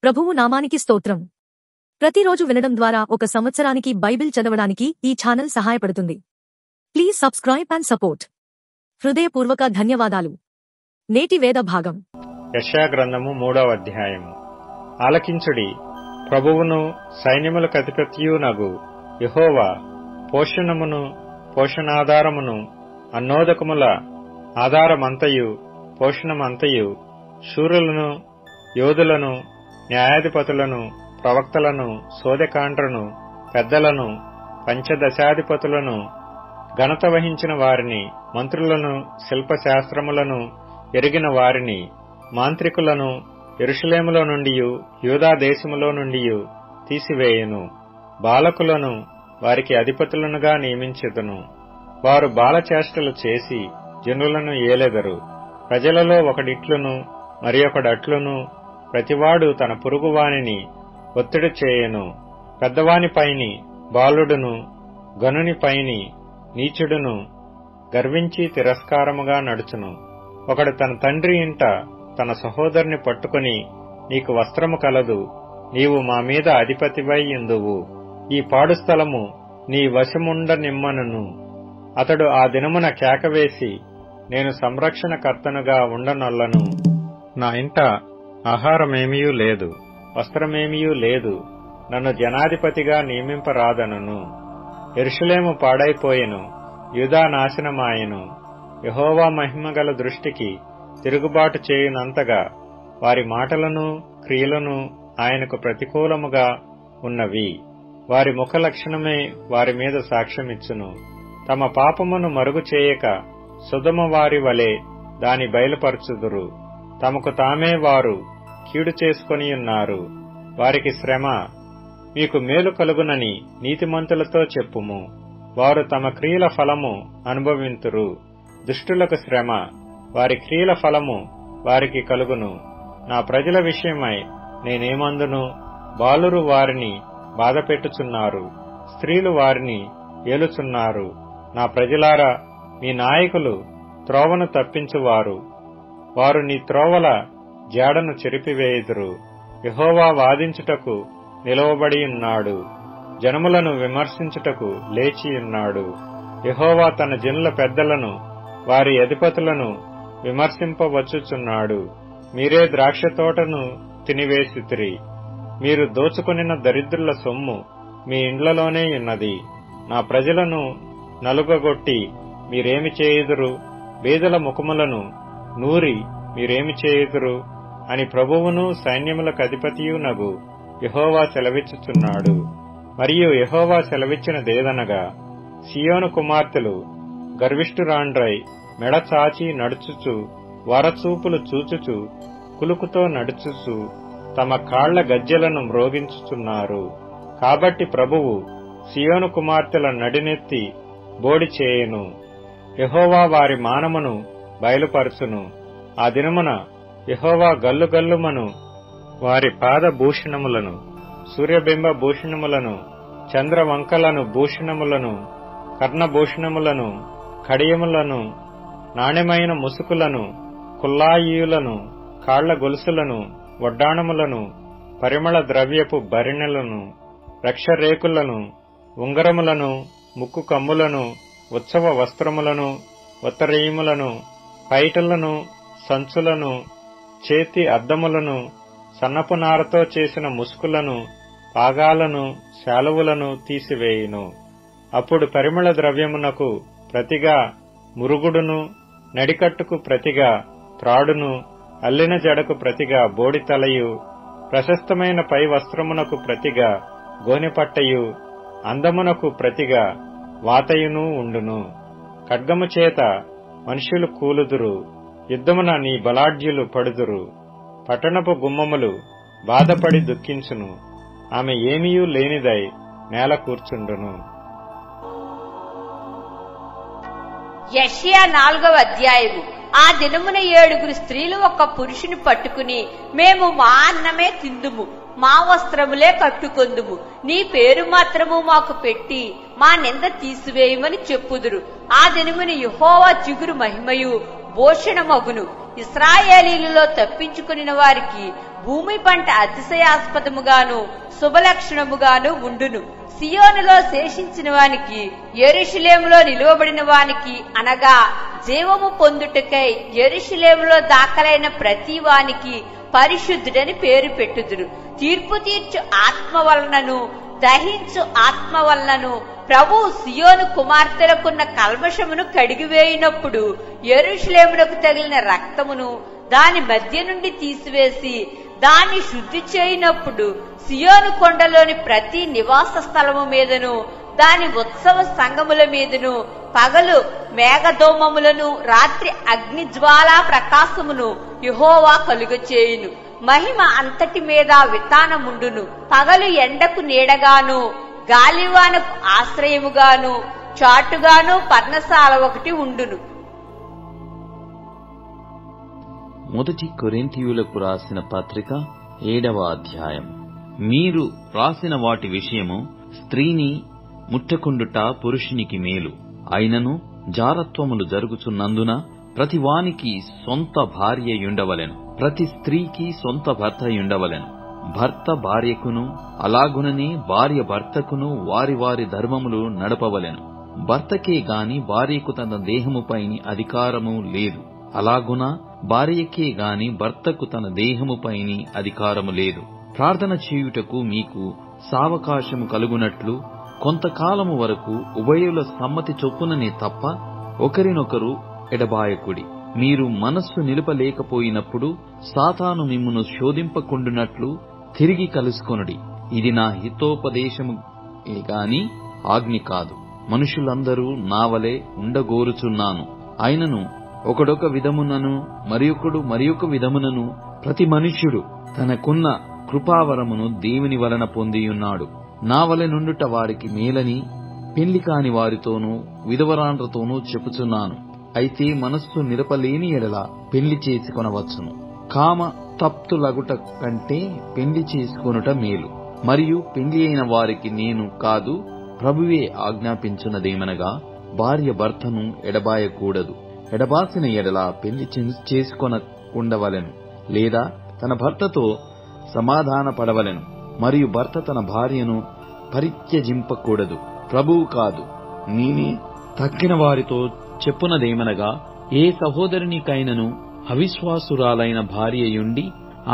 ప్రభువు నామానికి స్తోత్రం. ప్రతిరోజు వినడం ద్వారా ఒక సంవత్సరానికి బైబిల్ చదవడానికి ఈ ఛానల్ సహాయపడుతుంది. Please subscribe and support. హృదయపూర్వక ధన్యవాదాలు. నేటి వేద భాగం యెషయా గ్రంథము 3వ అధ్యాయము. ఆలకించుడి, ప్రభువును సైన్యములకు అధిపతియునగు యెహోవా పోషణమును పోషణాధారమును అన్నోదకముల ఆధారమంతయు పోషణమంతయు శూరులను యోధులను న్యాయాధిపతులను ప్రవక్తలను సోదెకాండ్రను పెద్దలను పంచదశాధిపతులను ఘనత వహించిన వారిని మంత్రులను శిల్పశాస్త్రములను ఎరిగిన వారిని మాంత్రికులను యెరూషలేములో నుండియు యూదా దేశములో నుండియు తీసివేయును. బాలకులను వారికి అధిపతులనుగా నియమించెదను. వారు బాలచేష్టలు చేసి జనులను ఏలెదరు. ప్రజలలో ఒకడిట్లును మరి ఒకడట్లును ప్రతివాడు తన పొరుగువానిని ఒత్తిడి చేయను. పెద్దవానిపైని బాలుడును గనునిపైని నీచుడును గర్వించి తిరస్కారముగా నడుచును. ఒకడు తన తండ్రి ఇంట తన సహోదరుని పట్టుకుని, నీకు వస్త్రము కలదు, నీవు మా మీద అధిపతివై యుందువు, ఈ పాడు స్థలము నీ వశముండనిమ్మనును. అతడు ఆ దినమున కేకవేసి, నేను సంరక్షణకర్తనుగా ఉండనొల్లను, నా ఇంట ఆహారమేమియూ లేదు, వస్త్రమేమియూ లేదు, నన్ను జనాధిపతిగా నియమింపరాదనును. యెరూషలేము పాడైపోయెను, యూదా నాశనమాయెను. యెహోవా మహిమగల దృష్టికి తిరుగుబాటు చేయునంతగా వారి మాటలను క్రియలను ఆయనకు ప్రతికూలముగా ఉన్నవి. వారి ముఖ లక్షణమే వారి మీద సాక్ష్యమిచ్చును. తమ పాపమును మరుగు చేయక సుధమ వారి వలె దాని బయలుపరచుదురు. తమకు తామే వారు కీడు చేసుకొనియున్నారు. వారికి శ్రమ, మీకు మేలు కలుగునని నీతిమంతులతో చెప్పుము. వారు తమ క్రియల ఫలము అనుభవింతురు. దుష్టులకు శ్రమ, వారి క్రియల ఫలము వారికి కలుగును. నా ప్రజల విషయమై నేనేమందును? బాలురు వారిని బాధపెట్టుచున్నారు, స్త్రీలు వారిని ఏలుచున్నారు. నా ప్రజలారా, మీ నాయకులు త్రోవను తప్పించువారు. వారు నీ త్రోవల జాడను చెరిపివేయుదురు. యెహోవా వాదించుటకు నిలవబడియున్నాడు, జనములను విమర్శించుటకు లేచియున్నాడు. యెహోవా తన జనుల పెద్దలను వారి అధిపతులను విమర్శింపవచ్చుచున్నాడు. మీరే ద్రాక్షతోటను తినివేసితిరి, మీరు దోచుకొనిన దరిద్రుల సొమ్ము మీ ఇండ్లలోనే ఉన్నది. నా ప్రజలను నలుగగొట్టి మీరేమి చేయుదురు? బీదల ముఖములను నూరి మీరేమి చేయుదురు అని ప్రభువును సైన్యములకు అధిపతియునగు యెహోవా సెలవిచ్చుచున్నాడు. మరియు యెహోవా సెలవిచ్చినదేదనగా, సియోను కుమార్తెలు గర్విష్ఠురాండ్రై మెడ చాచి నడుచుచు, వరచూపులు చూచుచు, కులుకుతో నడుచుచు తమ కాళ్ల గజ్జెలను మ్రోగించుచున్నారు. కాబట్టి ప్రభువు సియోను కుమార్తెల నడినెత్తి బోడి చేయును. యెహోవా వారి మానమును బయలుపరచును. ఆ దినమున యెహోవా గల్లుగల్లుమను వారి పాదభూషణములను, సూర్యబింబ భూషణములను, చంద్రవంకలను భూషణములను, కర్ణభూషణములను, కడియములను, నాణ్యమైన ముసుకులను, కుల్లాయియులను, కాళ్ల గొలుసులను, వడ్డాణములను, పరిమళ ద్రవ్యపు భరిణెలను, రక్షరేకులను, ఉంగరములను, ముక్కు కమ్ములను, ఉత్సవ వస్త్రములను, ఉత్తరీయములను, పైటలను, సంచులను, చేతి అద్దములను, సన్నపు నారతో చేసిన ముసుకులను, పాగాలను, శాలువులను తీసివేయును. అప్పుడు పరిమళ ద్రవ్యమునకు ప్రతిగా మురుగుడును, నడికట్టుకు ప్రతిగా త్రాడును, అల్లిన జడకు ప్రతిగా బోడితలయు, ప్రశస్తమైన పై వస్త్రమునకు ప్రతిగా గోనెపట్టయు, అందమునకు ప్రతిగా వాతయును ఉండును. ఖడ్గము చేత మనుష్యులు కూలుదురు, యుద్ధమున నీ బలాఢ్యులు పడుదురు. పట్టణపు గుమ్మములు బాధపడి దుఃఖించును, ఆమె ఏమీయూ లేనిదై నేల కూర్చుండును. యెషయా 4వ అధ్యాయము. ఆ దినమున 7 స్త్రీలు ఒక పురుషుని పట్టుకుని, మేము మా అన్నమే తిందుము, మా వస్త్రములే కట్టుకొందుము, నీ పేరు మాత్రము మాకు పెట్టి మా నింద తీసివేయమని చెప్పుదురు. ఆ దినమున యెహోవా చిగురు మహిమయు భూషణమగును. ఇశ్రాయేలీయులలో తప్పించుకుని వారికి భూమి పంట అతిశయాస్పదముగాను శుభలక్షణముగాను ఉండును. సియోనులో శేషించిన వానికి, యెరూషలేములో నిలువబడిన వానికి, అనగా జీవము పొందుటకై యెరూషలేములో దాఖలైన ప్రతి వానికి పరిశుద్ధుడని పేరు పెట్టుదురు. తీర్పు తీర్చు ఆత్మ వలనను దహించు ఆత్మ వలనను ప్రభు సియోను కుమార్తెలకున్న కల్మషమును కడిగివేయినప్పుడు యెరూషలేమునకు తగిలిన రక్తమును దాని మధ్య నుండి తీసివేసి దాన్ని శుద్ధి చేయనప్పుడు సియోను కొండలోని ప్రతి నివాస స్థలము మీదను దాని ఉత్సవ సంఘముల మీదను పగలు మేఘదోమములను రాత్రి అగ్నిజ్వాలా ప్రకాశమును యెహోవా కలుగచేయును. మహిమ అంతటి మీద వితానముండును. పగలు ఎండకు నీడగాను గాలివానకు ఆశ్రయముగాను చాటుగాను పర్ణశాల ఒకటి ఉండును. మొదటి కొరింథీయులకు రాసిన పత్రిక 7వ అధ్యాయం. మీరు రాసిన వాటి విషయము స్త్రీని ముట్టకుండుట పురుషునికి మేలు. అయినను జారత్వములు జరుగుచున్నందున ప్రతి వానికి సొంత భార్యయుండవలెను, ప్రతి స్త్రీకి సొంత భర్తయుండవలెను. భర్త భార్యకును అలాగుననే భార్య భర్తకును వారి వారి ధర్మములు నడపవలెను. భర్తకే గాని భార్యకు తన దేహముపైని అధికారము లేదు, అలాగున భార్యకే గాని భర్తకు తన దేహముపైని అధికారము లేదు. ప్రార్థన చేయుటకు మీకు సావకాశము కలుగునట్లు కొంతకాలము వరకు ఉభయుల సమ్మతి చొప్పుననే తప్ప ఒకరినొకరు ఎడబాయకుడి. మీరు మనస్సు నిలుపలేకపోయినప్పుడు సాతాను మిమ్మును శోధింపకుండునట్లు తిరిగి కలుసుకొనుడి. ఇది నా హితోపదేశముయే గాని ఆజ్ఞ కాదు. మనుషులందరూ నావలే ఉండగోరుచున్నాను. అయినను ఒకడొక విధమునను మరియొకడు మరియొక విధమునను ప్రతి మనుష్యుడు తనకున్న కృపావరమును దేవుని వలన పొందియున్నాడు. నా వలె నుండుట వారికి మేలని పెళ్లి కాని వారితోనూ విధవరాండ్రతోనూ చెప్పుచున్నాను. అయితే మనస్సు నిలపలేని ఎడల పెళ్లి చేసుకొనవచ్చును. కామ తప్తులగుట కంటే పెళ్లి చేసుకొనుట మేలు. మరియు పెళ్లి అయిన వారికి నేను కాదు ప్రభువే ఆజ్ఞాపించున్నదేమనగా, భార్య భర్తను ఎడబాయకూడదు. ఎడబాసిన ఎడల పెళ్లి చేసుకొనకుండవలెను, లేదా తన భర్తతో సమాధాన పడవలెను. మరియు భర్త తన భార్యను పరిత్యజింపకూడదు. ప్రభువు కాదు నేనే తక్కిన వారితో చెప్పునదేమనగా, ఏ సహోదరునికైనను అవిశ్వాసురాలైన భార్యయుండి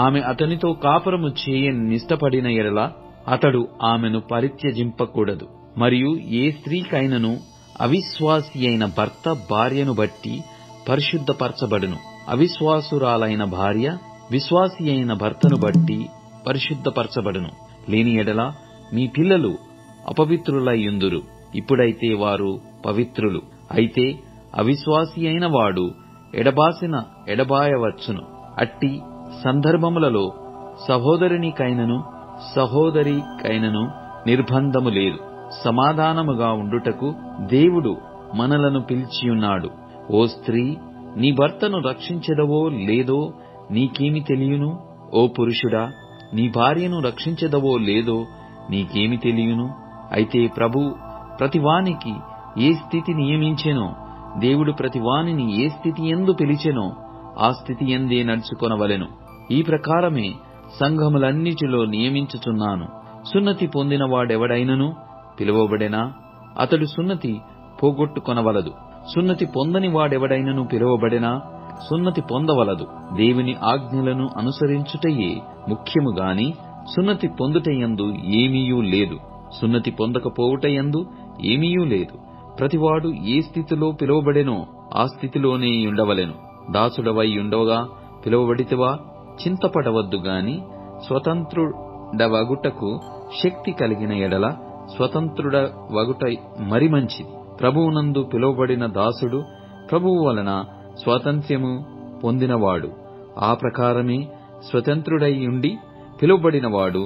ఆమె అతనితో కాపురము చేయని నిష్టపడిన ఎడల అతడు ఆమెను పరిత్యజింపకూడదు. మరియు ఏ స్త్రీకైనను అవిశ్వాసి అయిన భర్త భార్యను బట్టి పరిశుద్ధపరచబడును. అవిశ్వాసురాలైన భార్య విశ్వాసి అయిన భర్తను బట్టి పరిశుద్ధపరచబడును. లేని ఎడల మీ పిల్లలు అపవిత్రులయ్యుందురు. ఇప్పుడైతే వారు పవిత్రులు. అయితే అవిశ్వాసి అయిన వాడు ఎడబాయవచ్చును. అట్టి సందర్భములలో సహోదరునికైనను సహోదరికైనను నిర్బంధము లేదు. సమాధానముగా ఉండుటకు దేవుడు మనలను పిలిచియున్నాడు. ఓ స్త్రీ, నీ భర్తను రక్షించెదవో లేదో నీకేమి తెలియను? ఓ పురుషుడా, నీ భార్యను రక్షించెదవో లేదో నీకేమి తెలియను? అయితే ప్రభు ప్రతివానికి ఏ స్థితి నియమించెనో, దేవుడు ప్రతివానిని ఏ స్థితి యందు పిలిచెనో ఆ స్థితి యందే నడుచుకొనవలెను. ఈ ప్రకారమే సంఘములన్నిటిలో నియమించుచున్నాను. సున్నతి పొందిన వాడెవడైనను పిలువబడెనా, అతడు సున్నతి పోగొట్టుకొనవలదు. సున్నతి పొందని వాడెవడైనను పిలువబడెనా, సున్నతి పొందవలదు. దేవుని ఆజ్ఞలను అనుసరించుటయే ముఖ్యము గాని సున్నతి పొందుటయందు ఏమీయూ లేదు, సున్నతి పొందకపోవుటయందు ఏమీయూ లేదు. ప్రతివాడు ఏ స్థితిలో పిలువబడెనో ఆ స్థితిలోనే ఉండవలెను. దాసుడవై ఉండగా పిలువబడితివా, చింతపడవద్దు గాని స్వతంత్రుడవగుటకు శక్తి కలిగిన ఎడల స్వతంత్రుడవగుట మరి మంచిది. ప్రభువునందు పిలువబడిన దాసుడు ప్రభువు వలన స్వాతంత్ర్యము పొందినవాడు. ఆ ప్రకారమే స్వతంత్రుడైయుండి పిలువబడినవాడు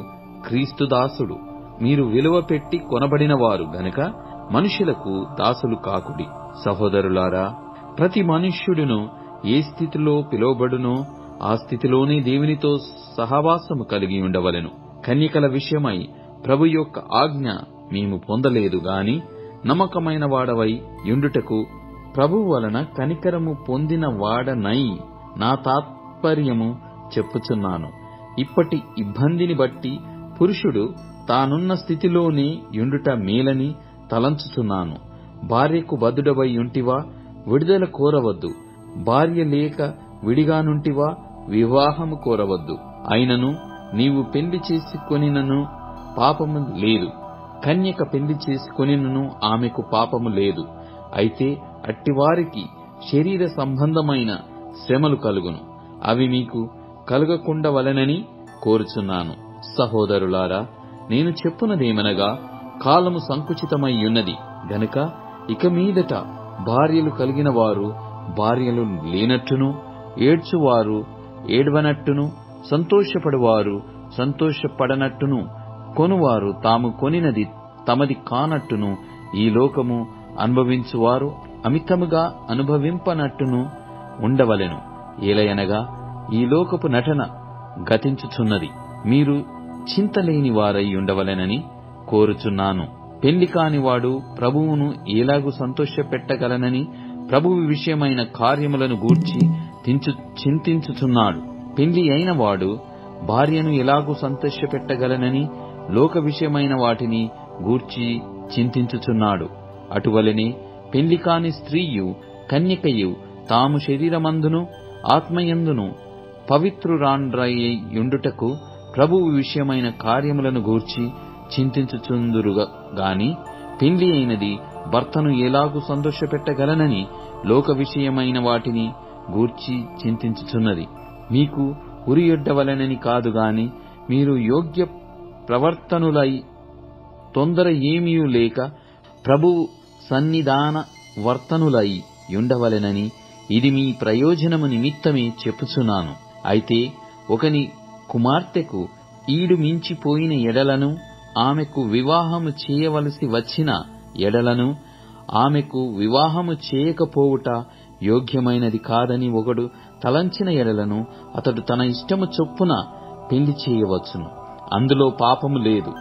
క్రీస్తు దాసుడు. మీరు విలువ పెట్టి కొనబడినవారు గనుక మనుషులకు దాసులు కాకుడి. సహోదరులారా, ప్రతి మనుష్యుడును ఏ స్థితిలో పిలువబడునో ఆ స్థితిలోనే దేవునితో సహవాసము కలిగి ఉండవలెను. కన్యకల విషయమై ప్రభు యొక్క ఆజ్ఞ మేము పొందలేదు గాని నమ్మకమైన వాడవై యుండుటకు ప్రభువు వలన కనికరము పొందిన వాడనై నా తాత్పర్యము చెప్పుచున్నాను. ఇప్పటి ఇబ్బందిని బట్టి పురుషుడు తానున్న స్థితిలోనే యుండుట మేలని తలంచుచున్నాను. భార్యకు బద్ధుడవై యుంటివా? విడుదల కోరవద్దు. భార్య లేక విడిగానుంటివా? వివాహము కోరవద్దు. అయినను నీవు పెళ్లి చేసుకొనినను పాపము లేదు, కన్యక పెళ్లి చేసుకొనినను ఆమెకు పాపము లేదు. అయితే అట్టివారికి శరీర సంబంధమైన శ్రమలు కలుగును. అవి మీకు కలుగకుండవలెనని కోరుచున్నాను. సహోదరులారా, నేను చెప్పునదేమనగా, కాలము సంకుచితమయ్యున్నది గనుక ఇక మీదట భార్యలు కలిగిన వారు భార్యలు లేనట్టును, ఏడ్చువారు ఏడ్వనట్టును, సంతోషపడువారు సంతోషపడనట్టును, కొనువారు తాము కొనినది తమది కానట్టును, ఈ లోకము అనుభవించువారు అమితముగా అనుభవింపనట్టును ఉండవలెను. ఏలయనగా ఈ లోకపు నటన గతించుచున్నది. మీరు చింతలేని వారై ఉండవలెనని కోరుచున్నాను. పెళ్లి కానివాడు ప్రభువును ఎలాగు సంతోషపెట్టగలనని ప్రభువు విషయమైన కార్యములను గూర్చి చింతించుచున్నాడు. పెళ్లి అయిన వాడు భార్యను ఎలాగూ సంతోషపెట్టగలనని లోక విషయమైన వాటిని గూర్చి చింతించుచున్నాడు. అటువలనే పెళ్లి కాని స్త్రీయు కన్యకయు తాము శరీరమందును ఆత్మయందును పవిత్రురాండ్రయుండుటకు ప్రభువు విషయమైన కార్యములను గూర్చి చింతించుచుందురుగా గాని, పెళ్లి అయినది భర్తను ఎలాగూ సంతోషపెట్టగలనని లోక విషయమైన వాటిని గూర్చి చింతించుచున్నది. మీకు ఉరియొడ్డవలెనని కాదు గాని, మీరు యోగ్య ప్రవర్తనులై తొందర ఏమీయూ లేక ప్రభువు సన్నిధాన వర్తనులై యుండవలెనని ఇది మీ ప్రయోజనము నిమిత్తమే చెప్పుచున్నాను. అయితే ఒకని కుమార్తెకు ఈడు మించిపోయిన ఎడలను, ఆమెకు వివాహము చేయవలసి వచ్చిన ఎడలను, ఆమెకు వివాహము చేయకపోవుట యోగ్యమైనది కాదని ఒకడు తలంచిన ఎడలను అతడు తన ఇష్టము చొప్పున పెళ్లి చేయవచ్చును. అందులో పాపము లేదు.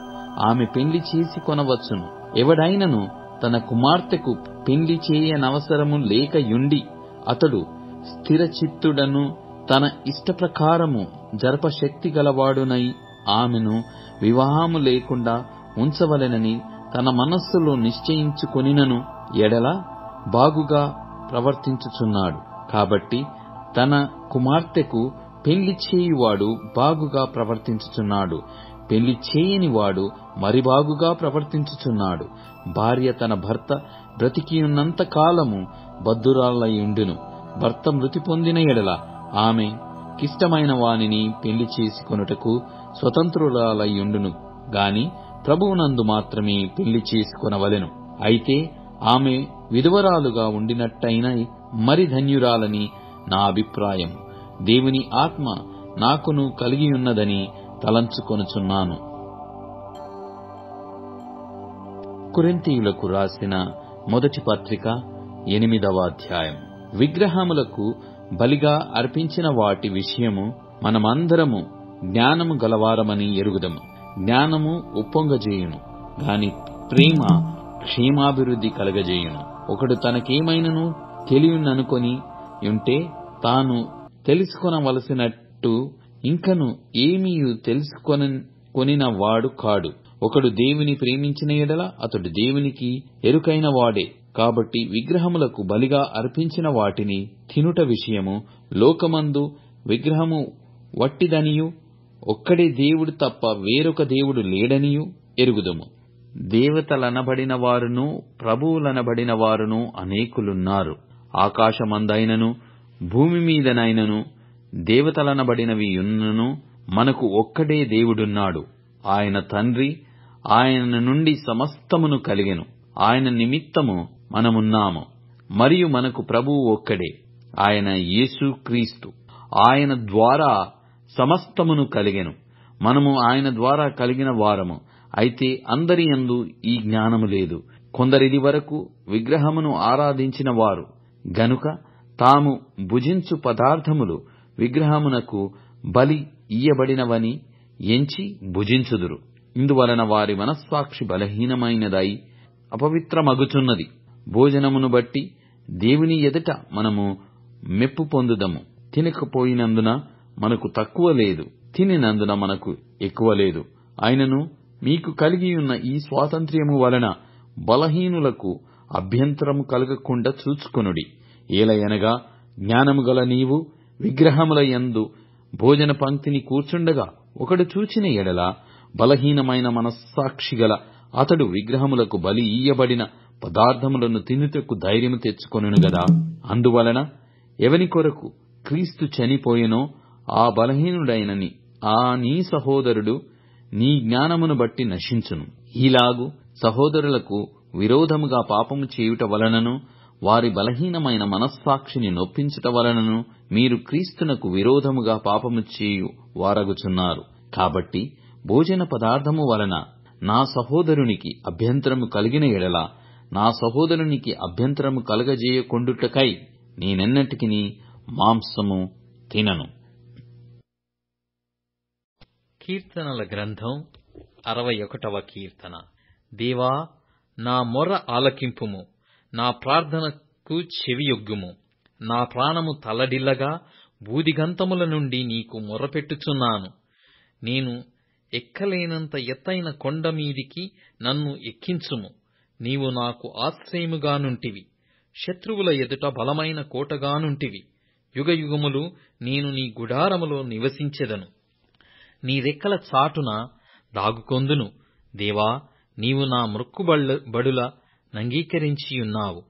ఆమె పెళ్లి చేసి కొనవచ్చును. ఎవడైనను తన కుమార్తెకు పెళ్లి చేయనవసరము లేక యుండి అతడు స్థిరచిత్తుడను తన ఇష్టప్రకారము జరపశక్తి గలవాడునై ఆమెను వివాహము లేకుండా ఉంచవలెనని తన మనస్సులో నిశ్చయించుకొనినను ఎడల బాగుగా ప్రవర్తించుచున్నాడు. కాబట్టి తన కుమార్తెకు పెళ్లి చేయువాడు బాగుగా ప్రవర్తించుచున్నాడు. పెళ్లి చేయనివాడు మరి బాగుగా ప్రవర్తించుచున్నాడు. భార్య తన భర్త బ్రతికియున్నంత కాలము బద్ధురాలయుండును. భర్త మృతి పొందిన ఎడల ఆమె కిష్టమైన వానిని పెళ్లి చేసుకొనుటకు స్వతంత్రురాలయుండును గాని ప్రభువునందు మాత్రమే పెళ్లి చేసుకొనవలెను. అయితే ఆమె విధవరాలుగా ఉండినట్టయిన మరి ధన్యురాలని నా అభిప్రాయం. దేవుని ఆత్మ నాకును కలిగియున్నదని తలంచుకొనుచున్నాను. కొరింథీయులకు రాసిన మొదటి పత్రిక 8వ అధ్యాయం. విగ్రహములకు బలిగా అర్పించిన వాటి విషయము మనమందరము జ్ఞానము గలవారమని ఎరుగుదము. జ్ఞానము ఉప్పొంగజేయును గాని ప్రేమ క్షేమాభివృద్ధి కలగజేయును. ఒకడు తనకేమైనను తెలియననుకొని ఉంటే తాను తెలుసుకొనవలసినట్టు ఇంకను ఏమీయు తెలుసుకొనిన వాడు కాడు. ఒకడు దేవుని ప్రేమించిన ఎడల అతడు దేవునికి ఎరుకైన వాడే. కాబట్టి విగ్రహములకు బలిగా అర్పించిన వాటిని తినుట విషయము లోకమందు విగ్రహము వట్టిదనియు ఒక్కడే దేవుడు తప్ప వేరొక దేవుడు లేడనియు ఎరుగుదుము. దేవతలనబడిన వారును ప్రభువులనబడిన వారును అనేకులున్నారు. ఆకాశమందైనను భూమి మీదనైనను దేవతలనబడినవి యున్నను మనకు ఒక్కడే దేవుడున్నాడు. ఆయన తండ్రి. ఆయన నుండి సమస్తమును కలిగెను. ఆయన నిమిత్తము మనమున్నాము. మరియు మనకు ప్రభువు ఒక్కడే, ఆయన యేసు క్రీస్తు. ఆయన ద్వారా సమస్తమును కలిగెను. మనము ఆయన ద్వారా కలిగిన వారము. అయితే అందరి యందు ఈ జ్ఞానము లేదు. కొందరిది వరకు విగ్రహమును ఆరాధించిన వారు గనుక తాము భుజించు పదార్థములు విగ్రహమునకు బలి ఇయ్యబడినవని ఎంచి భుజించుదురు. ఇందువలన వారి మనస్సాక్షి బలహీనమైనదై అపవిత్రమగుచున్నది. భోజనమును బట్టి దేవుని ఎదుట మనము మెప్పు పొందుదము. తినకపోయినందున మనకు తక్కువ లేదు, తినినందున మనకు ఎక్కువ లేదు. అయినను మీకు కలిగియున్న ఈ స్వాతంత్ర్యము వలన బలహీనులకు అభ్యంతరము కలగకుండా చూచుకొనుడి. ఏలయనగా జ్ఞానము గల నీవు విగ్రహముల యందు భోజన పంక్తిని కూర్చుండగా ఒకడు చూచిన ఎడల, బలహీనమైన మనస్సాక్షి గల అతడు విగ్రహములకు బలి ఇయ్యబడిన పదార్థములను తినుటకు ధైర్యము తెచ్చుకొనును గదా. అందువలన ఎవని కొరకు క్రీస్తు చనిపోయెనో ఆ బలహీనుడైన నీ సహోదరుడు నీ జ్ఞానమును బట్టి నశించును. ఈలాగు సహోదరులకు విరోధముగా పాపము చేయుట వలనను వారి బలహీనమైన మనస్సాక్షిని నొప్పించుట వలనను మీరు క్రీస్తునకు విరోధముగా పాపము చేయు వారగుచున్నారు. కాబట్టి భోజన పదార్థము వలన నా సహోదరునికి అభ్యంతరము కలిగిన ఎడల, నా సహోదరునికి అభ్యంతరము కలగజేయకుండుటకై నేనెన్నటికిని మాంసము తినను. కీర్తనల గ్రంథం 61వ కీర్తన. దేవా, నా మొర్ర ఆలకింపుము, నా ప్రార్థనకు చెవియొగ్గుము. నా ప్రాణము తల్లడిల్లగా బూదిగంతముల నుండి నీకు మొర్రపెట్టుచున్నాను. నేను ఎక్కలేనంత ఎత్తైన కొండ మీదికి నన్ను ఎక్కించుము. నీవు నాకు ఆశ్రయముగానుంటివి, శత్రువుల ఎదుట బలమైన కోటగానుంటివి. యుగయుగములు నేను నీ గుడారములో నివసించెదను, నీ రెక్కల చాటున దాగుకొందును. దేవా, నీవు నా మ్రొక్కుబడుల నంగీకరించియున్నావు.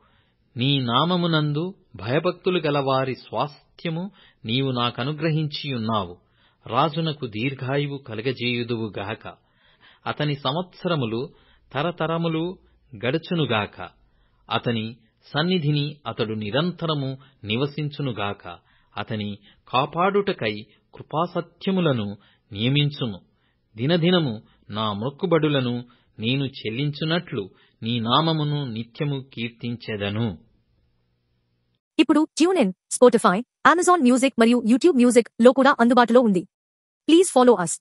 నీ నామమునందు భయభక్తులు గలవారి స్వాస్థ్యము నీవు నాకనుగ్రహించియున్నావు. రాజునకు దీర్ఘాయువు కలగజేయుదువుగాక. అతని సంవత్సరములు తరతరములు గడుచునుగాక. అతని సన్నిధిని అతడు నిరంతరము నివసించునుగాక. అతని కాపాడుటకై కృపాసత్యములను నియమించుము. దినదినము నా మ్రొక్కుబడులను నేను చెల్లించునట్లు నీ నామమును నిత్యము కీర్తించెదను. ఇప్పుడు tune in, Spotify, Amazon music మరియు యూట్యూబ్ మ్యూజిక్ లో కూడా అందుబాటులో ఉంది. Please follow us.